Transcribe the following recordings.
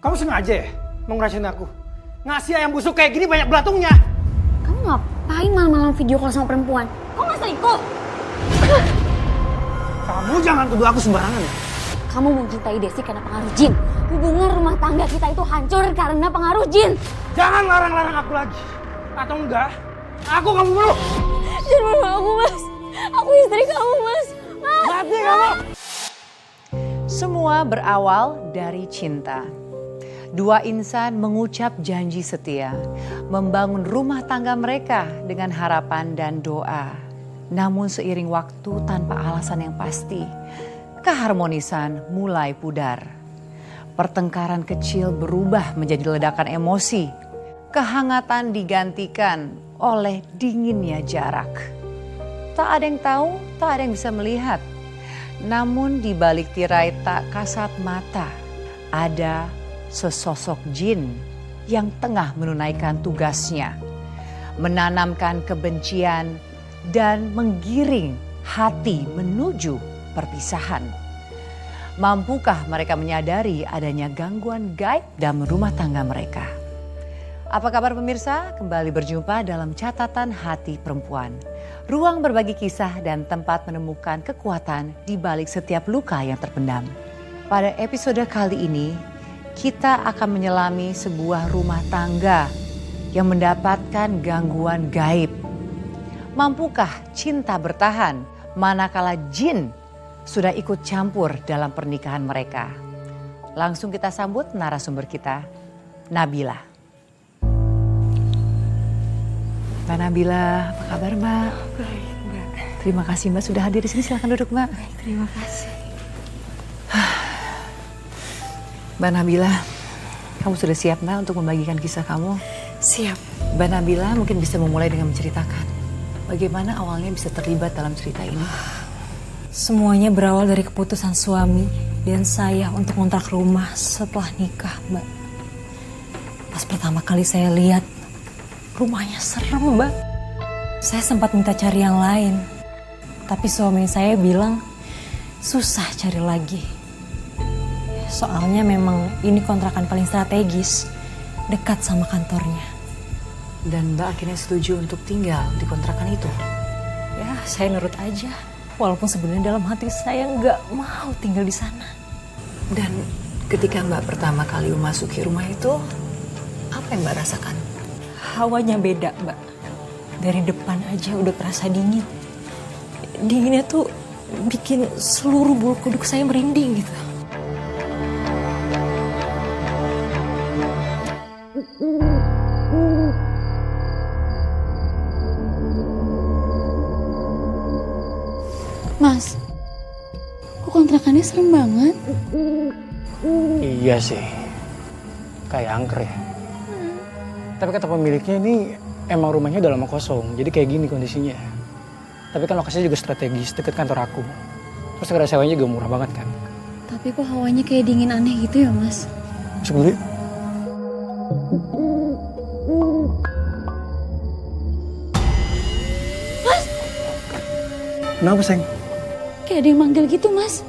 Kamu sengaja ya mau ngeracunin aku? Ngasih ayam busuk kayak gini banyak belatungnya. Kamu ngapain malam-malam video call sama perempuan? Kok nggak selingkuh? Kamu jangan tuduh aku sembarangan ya. Kamu mencintai Desi karena pengaruh jin. Hubungan rumah tangga kita itu hancur karena pengaruh jin. Jangan larang-larang aku lagi. Atau enggak, aku kamu peluk. Jangan bunuh aku, Mas. Aku istri kamu, Mas. Mas. Mati kamu. Semua berawal dari cinta. Dua insan mengucap janji setia, membangun rumah tangga mereka dengan harapan dan doa. Namun seiring waktu tanpa alasan yang pasti, keharmonisan mulai pudar. Pertengkaran kecil berubah menjadi ledakan emosi. Kehangatan digantikan oleh dinginnya jarak. Tak ada yang tahu, tak ada yang bisa melihat. Namun di balik tirai tak kasat mata, ada sesosok jin yang tengah menunaikan tugasnya. Menanamkan kebencian dan menggiring hati menuju perpisahan. Mampukah mereka menyadari adanya gangguan gaib dalam rumah tangga mereka? Apa kabar pemirsa? Kembali berjumpa dalam Catatan Hati Perempuan. Ruang berbagi kisah dan tempat menemukan kekuatan di balik setiap luka yang terpendam. Pada episode kali ini, kita akan menyelami sebuah rumah tangga yang mendapatkan gangguan gaib. Mampukah cinta bertahan manakala jin sudah ikut campur dalam pernikahan mereka? Langsung kita sambut narasumber kita, Nabila. Mbak Nabila, apa kabar Mbak? Baik, Mbak. Terima kasih Mbak sudah hadir di sini. Silakan duduk Mbak. Baik, terima kasih. Mbak Nabila, kamu sudah siap Mbak untuk membagikan kisah kamu? Siap. Mbak Nabila mungkin bisa memulai dengan menceritakan bagaimana awalnya bisa terlibat dalam cerita ini. Semuanya berawal dari keputusan suami dan saya untuk ngontrak rumah setelah nikah, Mbak. Pas pertama kali saya lihat, rumahnya serem, Mbak. Saya sempat minta cari yang lain, tapi suami saya bilang susah cari lagi. Soalnya memang ini kontrakan paling strategis, dekat sama kantornya. Dan Mbak akhirnya setuju untuk tinggal di kontrakan itu? Ya, saya nurut aja. Walaupun sebenarnya dalam hati saya nggak mau tinggal di sana. Dan ketika Mbak pertama kali memasuki rumah itu, apa yang Mbak rasakan? Hawanya beda, Mbak. Dari depan aja udah terasa dingin. Dinginnya tuh bikin seluruh bulu kuduk saya merinding gitu. Mas, kok kontrakannya serem banget? Iya sih, kayak angker ya. Tapi kata pemiliknya ini emang rumahnya udah lama kosong, jadi kayak gini kondisinya. Tapi kan lokasinya juga strategis, deket kantor aku. Terus harga sewanya juga murah banget kan. Tapi kok hawanya kayak dingin aneh gitu ya, Mas? Masuk dulu yuk. Mas! Kenapa, Seng? Kayak ada yang manggil gitu, Mas.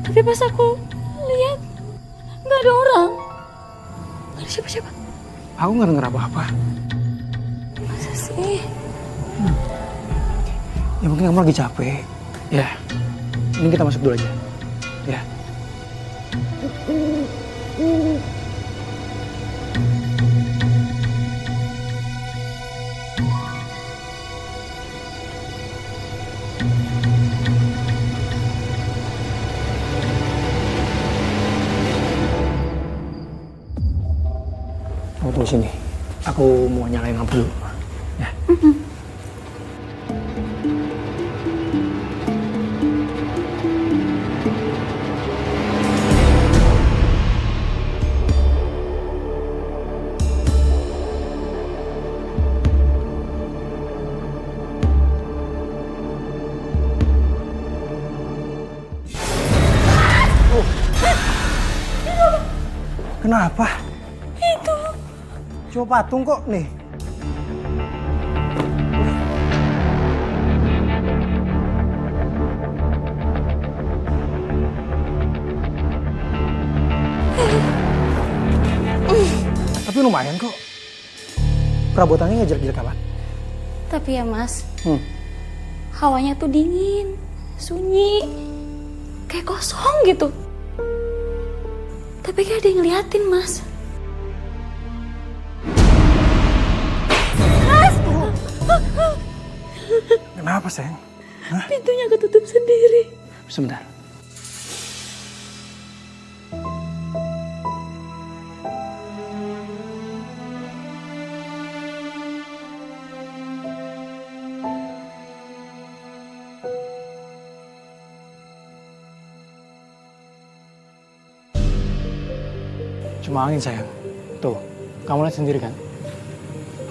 Tapi pas aku lihat, nggak ada orang. Nggak ada siapa-siapa. Aku nggak denger apa-apa. Masa sih? Ya mungkin kamu lagi capek. Ya, ini kita masuk dulu aja. Ya. Kamu tunggu sini. Aku mau nyalain lampu dulu. Ya. Kenapa? Itu. Cuma patung kok nih. lumayan kok. Perabotannya nggak jelek-jelek amat. Tapi ya mas, hawanya tuh dingin, sunyi, kayak kosong gitu. Tapi kayak ada yang ngeliatin mas. Kenapa sayang? Pintunya ketutup sendiri. Sebentar. Cuma angin sayang. Tuh, kamu lihat sendiri kan?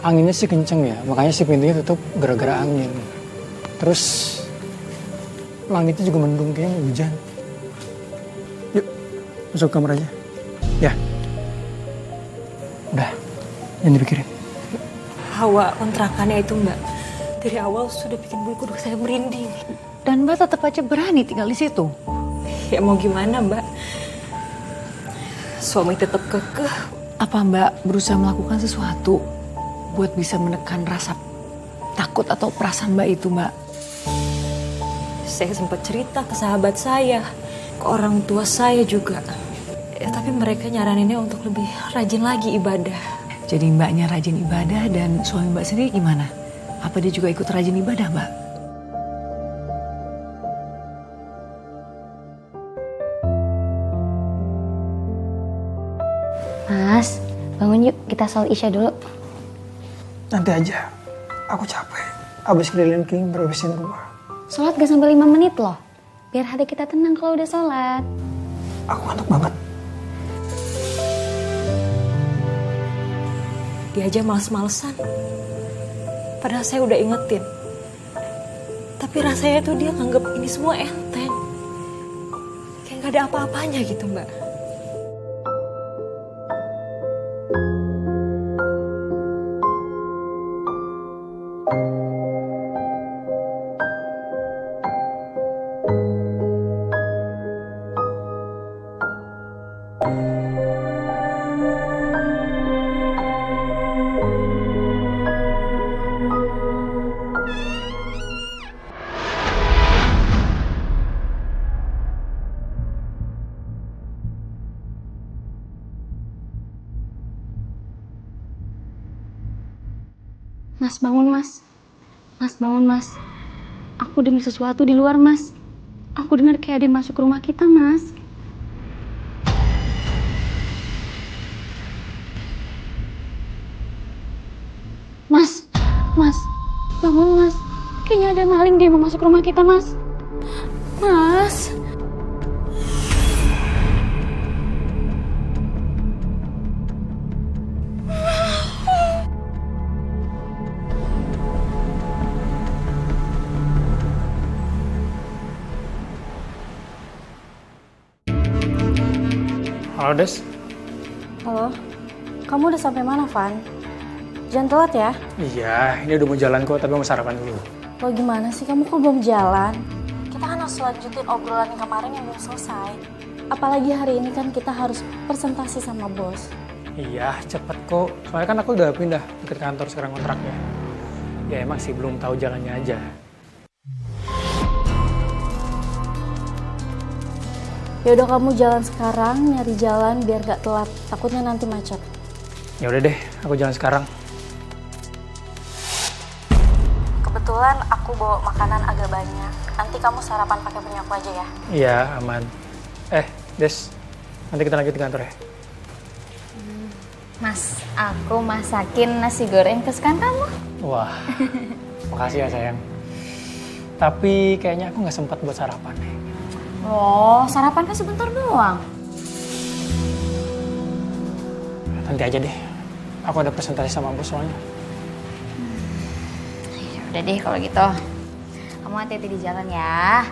Anginnya sih kenceng ya, makanya si pintunya tutup gara-gara angin. Terus langitnya juga mendung, kayaknya mau hujan. Yuk, masuk ke kamar aja. Ya. Udah, jangan dipikirin. Hawa kontrakannya itu mbak, dari awal sudah bikin bulu kuduk saya merinding. Dan Mbak tetap aja berani tinggal di situ. Ya mau gimana mbak? Suami tetap kekeh. Apa Mbak berusaha melakukan sesuatu buat bisa menekan rasa takut atau perasaan Mbak itu, Mbak? Saya sempat cerita ke sahabat saya, ke orang tua saya juga. Ya, tapi mereka nyaraninnya untuk lebih rajin lagi ibadah. Jadi Mbaknya rajin ibadah dan suami Mbak sendiri gimana? Apa dia juga ikut rajin ibadah, Mbak? Mas, bangun yuk, kita sholat isya dulu. Nanti aja. Aku capek. Abis keliling beresin rumah. Sholat gak sampai 5 menit loh. Biar hati kita tenang kalau udah sholat. Aku ngantuk banget. Dia aja males-malesan. Padahal saya udah ingetin. Tapi rasanya tuh dia nganggep ini semua enteng. Kayak gak ada apa-apanya gitu mbak. Mas bangun mas. Mas bangun mas. Aku dengar sesuatu di luar mas. Aku dengar kayak ada yang masuk ke rumah kita mas. Mas, mas, bangun mas. Kayaknya ada maling dia mau masuk rumah kita mas. Mas. Halo, Des. Halo, kamu udah sampai mana, Van? Jangan telat ya. Iya, ini udah mau jalan kok, tapi mau sarapan dulu. Lo gimana sih, kamu kok belum jalan? Kita kan harus lanjutin obrolan yang kemarin yang belum selesai. Apalagi hari ini kan kita harus presentasi sama bos. Iya, cepet kok. Soalnya kan aku udah pindah deket kantor sekarang kontraknya. Ya emang sih belum tahu jalannya aja. Ya udah kamu jalan sekarang, nyari jalan biar gak telat. Takutnya nanti macet. Ya udah deh, aku jalan sekarang. Kebetulan aku bawa makanan agak banyak. Nanti kamu sarapan pakai punya aku aja ya. Iya, aman. Des, nanti kita lanjut di kantor ya. Mas, aku masakin nasi goreng kesukaan kamu. Wah, makasih ya sayang. Tapi kayaknya aku nggak sempat buat sarapan nih. Oh, sarapan kan sebentar doang. Nanti aja deh. Aku ada presentasi sama bos soalnya. Ya udah deh kalau gitu. Kamu hati-hati di jalan ya.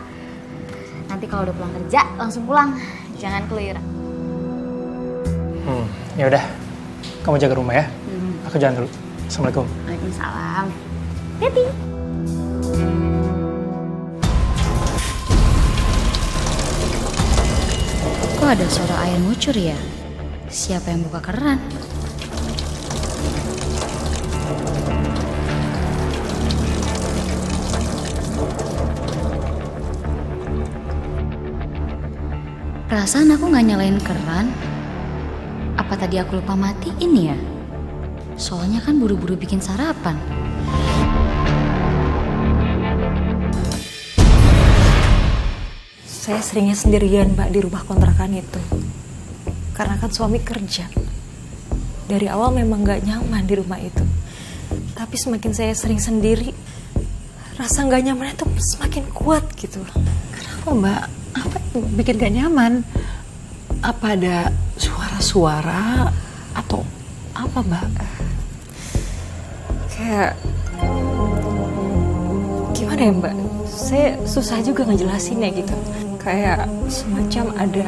Nanti kalau udah pulang kerja langsung pulang. Jangan keluyuran. Ya udah. Kamu jaga rumah ya. Aku jalan dulu. Assalamualaikum. Waalaikumsalam. Hati. Kok ada suara ayam ngucur ya? Siapa yang buka keran? Perasaan aku nggak nyalain keran. Apa tadi aku lupa matiin ya? Soalnya kan buru-buru bikin sarapan. Saya seringnya sendirian Mbak di rumah kontrakan itu. Karena kan suami kerja. Dari awal memang gak nyaman di rumah itu. Tapi semakin saya sering sendiri, rasa gak nyaman itu semakin kuat gitu. Kenapa Mbak? Apa yang bikin gak nyaman? Apa ada suara-suara atau apa Mbak? Kayak gimana ya Mbak? Saya susah juga ngejelasinnya gitu. Kayak semacam ada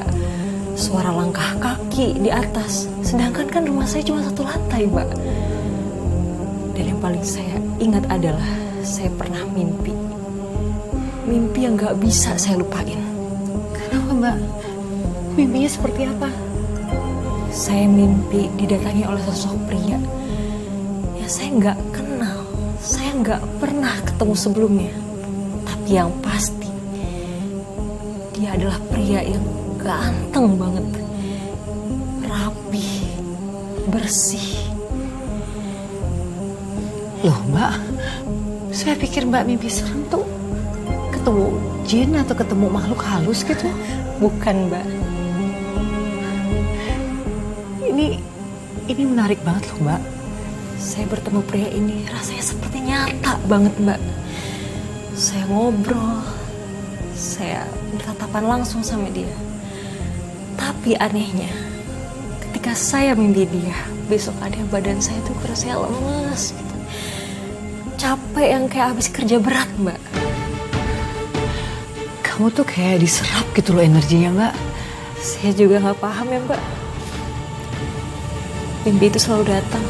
suara langkah kaki di atas. Sedangkan kan rumah saya cuma satu lantai Mbak. Dan yang paling saya ingat adalah saya pernah mimpi. Mimpi yang gak bisa saya lupain. Kenapa Mbak? Mimpinya seperti apa? Saya mimpi didatangi oleh sosok pria yang saya nggak kenal, saya nggak pernah ketemu sebelumnya. Tapi yang pasti, dia adalah pria yang ganteng banget, rapi, bersih. Loh Mbak, saya pikir Mbak mimpi serem tuh ketemu jin atau ketemu makhluk halus gitu. Bukan Mbak. Ini menarik banget loh Mbak. Saya bertemu pria ini rasanya seperti nyata banget Mbak. Saya ngobrol, saya bertatapan langsung sama dia. Tapi anehnya, ketika saya mimpi dia, besok ada badan saya tuh kerasa lemes gitu. Capek yang kayak habis kerja berat Mbak. Kamu tuh kayak diserap gitu loh energinya Mbak. Saya juga nggak paham ya Mbak. Mimpi itu selalu datang